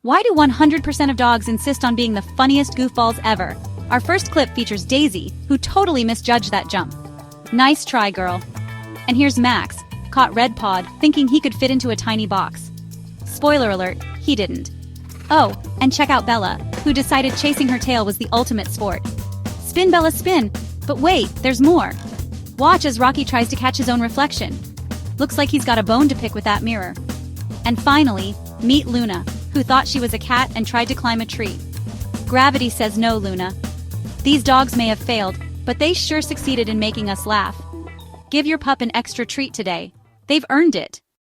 Why do 100% of dogs insist on being the funniest goofballs ever? Our first clip features Daisy, who totally misjudged that jump. Nice try, girl. And here's Max, caught Red Pod thinking he could fit into a tiny box. Spoiler alert, he didn't. Oh, and check out Bella, who decided chasing her tail was the ultimate sport. Spin, Bella, spin! But wait, there's more. Watch as Rocky tries to catch his own reflection. Looks like he's got a bone to pick with that mirror. And finally, meet Luna, who thought she was a cat and tried to climb a tree. Gravity says no, Luna. These dogs may have failed, but they sure succeeded in making us laugh. Give your pup an extra treat today. They've earned it.